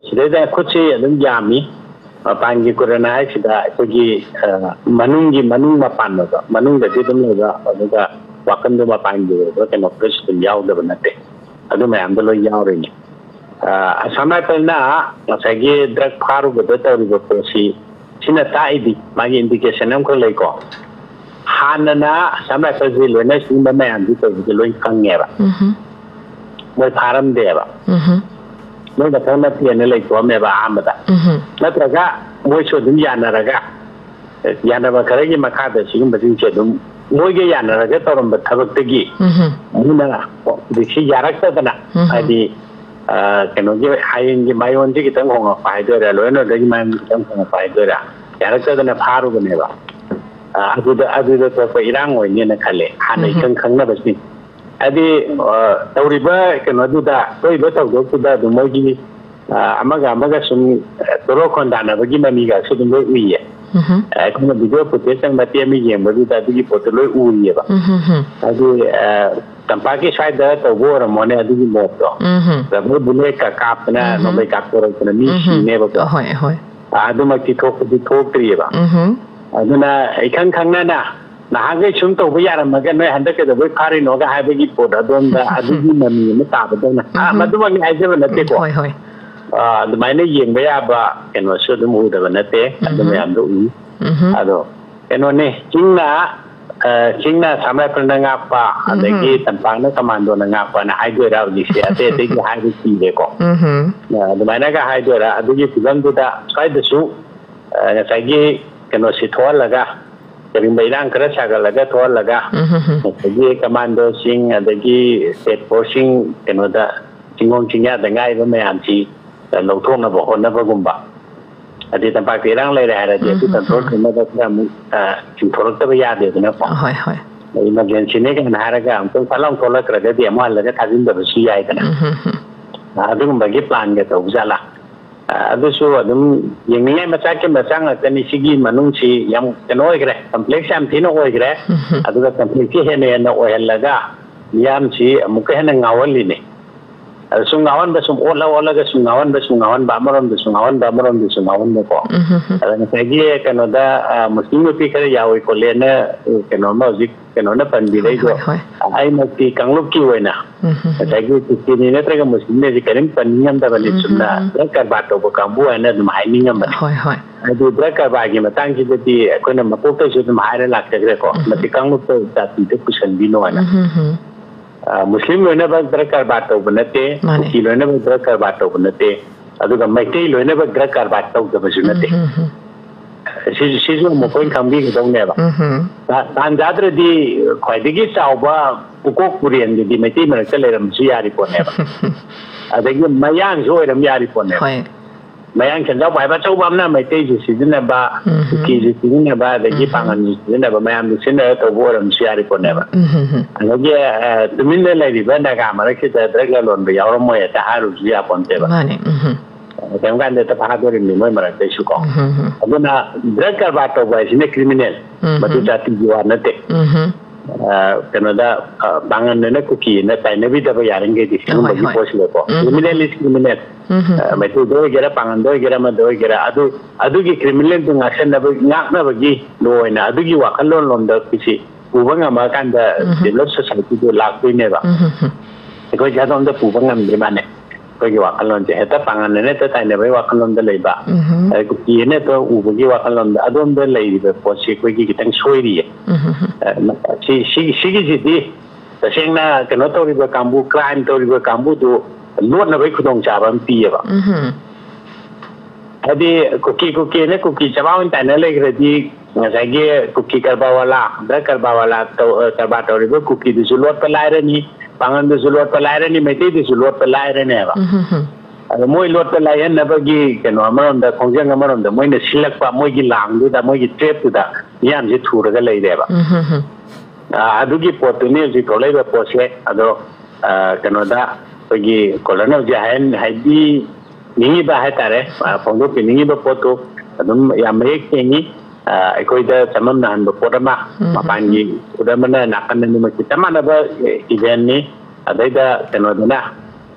सिदा खुशी अदम यामी पांगी कोरोना सिदा कोगी मनुंगी मनुंग मपान नो मनुंग दे दम लोगा अदुगा वाकन दो मपांगी वो केनो प्रेसिडेंट याव दब नते अदु मयाम दो याव रेनी समय पलना मसागी ड्रग फारू बदो तौरिबो पोसी सिना ताइदी मागी इंडिकेशन हम को लेको हानना समय पलजी लोना सिंबा मयाम दि तो लोई खंगेबा मोय फारम देबा मोय दा थाना पियन ले तो मेबा आमदा नत्रगा मोय सो दुम यानरगा यानबा खरगी मखादा सिगम बदिन से दुम मोयगे यानरगा तोरम थबक्तगी मुना दिसी यारक्तदना आदि कनोगे हायंगे मायोनजे कितंग होंगा फायदोरा लोनो दगी मान कितंग होंगा फायदोरा यारक्तदना फारू बनेबा अदुदा तो इरांग ओइने खले हानै खंखंना बसनि अदि तौरिबा कनोदुदा तोइबा तौदोकुदा दुमोगी अमगा सुम तोरो खोंदानबगी ममीगा सुदुम लोइ उइये अखोना वीडियो फुटेज संग मते मी येंबदुदा दुगी फोटो लोइ उइयेबा अदि तंपाकी साइड तौबो रमोने अदुगी मोटो रबो बुले का कापना नोबे कापोरो कना मी नेबो होय होय अदुमकी थोक्त्रियेबा अदुना इखंग खंगना नागे सुम तो यारमगा नय हंदके दबो फारिनोगा हाबेगी पोट अदोंदा अदुगी ममी म ताबदोना मदुमगी आइजेब नते को होय होय अदुमाइने येंबा याबा केनो सुदुम उदब नते अदुम यामदो उ अदो केनो ने चिंगना समय प्रनंगा पा अदगी तंपांगना कमांडो नंगा पा ना हाइदोरा उदिसे अते तेगी हाइदो तीबेको अदुमाइना का हाइदोरा अदुगी फिगमदुदा साइदसु नसागी केनो सिथोलगा करीम बैरांग कर सागलगा थोलगा अदगी कमांडो सिंग अदगी स्टेट फोर्सिंग केनोदा चिंगों चिंगा दंगाई ब मयामची लौथोंना बो होनबगुंबा अदि तंपा पेरांग ले रहा है जे कंट्रोल करना दसरा चिंथोरतब यादे दना पा होय होय इमरजेंसी ने के नारगा हम तो फलां थोला करगे दे महलगा थाजिन दबसी याय दना अदुगुंबगी प्लान के तो जाला अदुसु अदुम येंगिय मचा के मचांग तनि सिगी मनुंगसी यम कनो ओइग्रे कॉम्प्लेक्स याम थिनो ओइग्रे अदुगा कॉम्प्लेक्स हेने न ओहलगा यामसी अमुक हेन ngaवलिने सुंगावन बसुम ओला सुंगावन बामरम सुंगावन को अदन सगी कनोदा मुस्लिम पी करे यावे को लेना कनो मजिक कनो न पंबी दे जो आई मक्ति कंगलुक की होइना सगी किनी ने तरग मुस्लिम ने करिम पनियम दा बने सुना कर बातो को कांबू है न माइनिंग में होय होय अदु ब्रकर बागी मतंग की दती कोन मपोक तो जो मायरे लागते को मति कंगलुक तो जाति ते कुशन बिनो है मुस्लिम लोने बस द्रकर बातो बनते की लोने बस द्रकर बातो बनते अदुगा मैते लोने बस द्रकर बातो दबजुनते सिजु मोकोइन खंबी गदौनेबा तानजाद्रदी ख्वाइदगी चावबा पुकोक पुरियन दी मैते मरक लेरम जियारि पोनेबा अदगी मयांग जो एरम यारि पोनेबा मयांग खंजाव बायबा चौबामना मैते जि सिजनबा की जि सिजनबा दगी पांगन सिजनबा मयाम सिजन तो Boram जियारि पोनेबा अदगी Tumin लेरिबा Naga मरक drug loan यावरमोय ता हारु जिया पोनेबा माने तेमगान दे तफादोरि निमय मरक देसुको अदुना ड्रग का बात तो ने क्रिमिनल मतु जाति जुवा नते कनोदा बांगन ने कुकी ने ताइने भी दब यारेंगे दिसनु बगी पोसले को क्रिमिनल इज क्रिमिनल मतु दो गेरा बांगन दो गेरा म दो गेरा अदुगी क्रिमिनल दुंग एक्शन नब ngakna bagi लोइना अदुगी वाखन लोन लोन द किसी पुबंगा मा कान द डेवलप सोसाइटी दो लाक्विने बा को जादम द पुबंगा मिमाने कोई वाकलों जे हेता पांगन ने तो ताइने भाई वाकलों द लेबा कुकी ने तो उबगी वाकलों द अदोम द लेबा पोसी कोई की कितंग सोइरी है सी जी तसेंगना कनो तोरिबा कांबू क्राइम तोरिबा कांबू दो लोट न भाई खुदोंग चाबा पियेबा अदि कुकी ने cookie चबावन ताइने लेग्रेदी ngajagi kuki karbawala da karbawala to karbatoribo kuki du sulot pelairani pangan du sulot pelairani mete du sulot pelairani ba ado moi lot pelairan na bagi keno amaron da khongjang amaron da moi na silak pa moi gi lang du da moi gi trap du da yam ji thuraga lei de ba adugi potune ji tolai ba pose ado keno da bagi kolonel jahan haidi ningi ba ha tare phongdo piningi ba poto adum yam ek tengi अकोइदा समम नान बपोरमा मपानगी उदमना नाकन नि मकि तमानबा event नि अदैदा तनोदना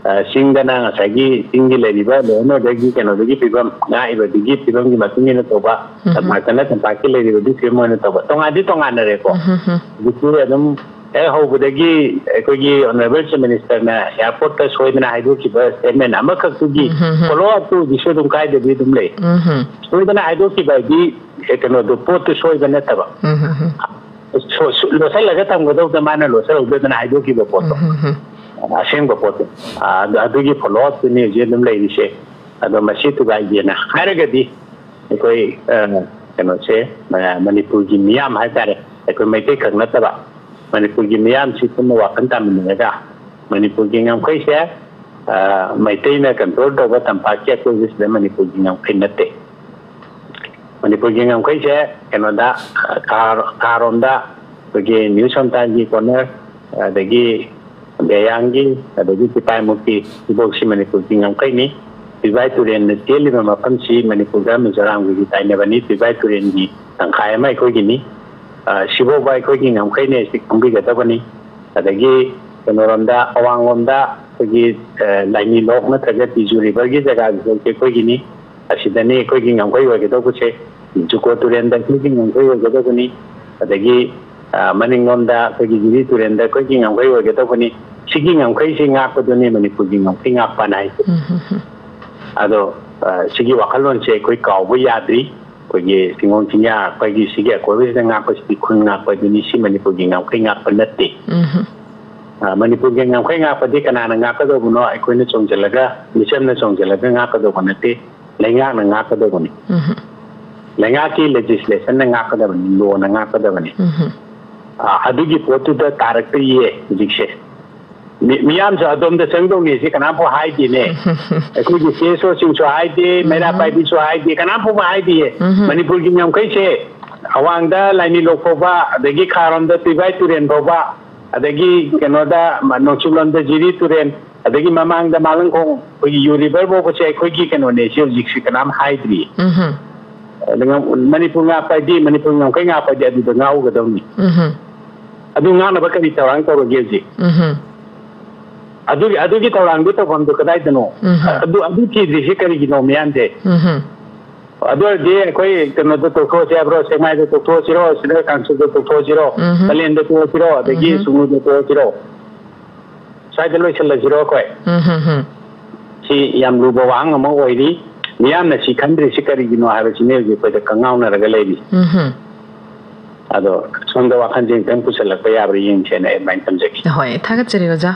सिंगना ngsaigi singi leriba lono dagi keno dagi pibam na iba digi pibam gi matungi na toba markana tampaki leriba di firmo na toba tonga na re ko diku adum ho budagi kogi honorable chief minister na airport ta soidna haidu ki ba statement amakak tugi follow up tu disu dum kai de dum le soidna haidu ki ba di keno do pot soidna na taba lo sai laga tam go do mana lo sai do na haidu ki ba pot asing bapoto adugi follow up ni jelum lai se ado masi tu gai na haragadi koi kano se manipur gi miyam ha tare koi mai te khang na ta manipur gi miyam si tu wa kan tam ni ga manipur gi ngam kai se mai te na control do ba tam pa ke ko vis de manipur gi ngam kai na te manipur gi ngam kai se kano da karonda gi new santan gi corner dagi Beyangi ada di Tipai Mukti Ibok si Manipur tingam kai ni Tibai Turen teli mama pamsi Manipur ga Mizoram gi tai ne bani Tibai Turen gi tangkai mai ko gini Sibo bai ko gi ngam kai ne si kambi ga ta bani ada gi Panoramda Awangomda ko gi laini lok na taga Tijuri bagi jaga gi ko gini asidani ko gi ngam kai wa ge to ko che Juko Turen da gi ngam kai wa ge to ni ada gi maningomda ko gi Jiri Turen da ko gi ngam kai wa ge to ni Sigi ngam kai si ngak ko doni Manipur gi ngam kai ngak panai ado sigi wakalon se koi kau bu yadri ko gi singong tinya ko gi sigi ko bi ngak ko si kun ngak ko doni si Manipur gi ngam kai ngak panati Manipur gi ngam kai ngak padi kana ngak ko do no ai ko ni chong jalaga misam na chong jalaga ngak ko do panati lenga na ngak ko do ni lenga ki legislation na ngak ko do ni lo na ngak ko do ni adugi potu da tarak ye dikse Miyam sa adom da sengdong ni si kanam po hai di ne ko gi se so sing so hai di mera pai di so hai di kanam po hai di Manipur gi nyam kai se awang da laini lok po ba adagi kharam da Tibai Turen po ba adagi kenoda manongchulon da Jiri Turen adagi mamang da Malangkong ko gi River po ko se ko gi keno ne si jiksi kanam hai di dengan Manipur nga pai di Manipur ngam kai nga pai di adu da ngau ga dong ni adu nga na ba ka di tawang ko ge ji adugi tawang du to kon du kadai dano adu ki disi kari gi no miante adu de koi kano do to ko se abro se mai do to siro sino kansu do to siro kalen do to siro degi sumu do to siro sai de loi sel siro koi si yam lu bawang mo oi di miyam na si khandri si kari gi no ha ba si ne gi ko de kangau na raga lei di ado sonda wa khanjing tan kusala pa ya bri yin chena e main tam jeki hoi thagat cheri oja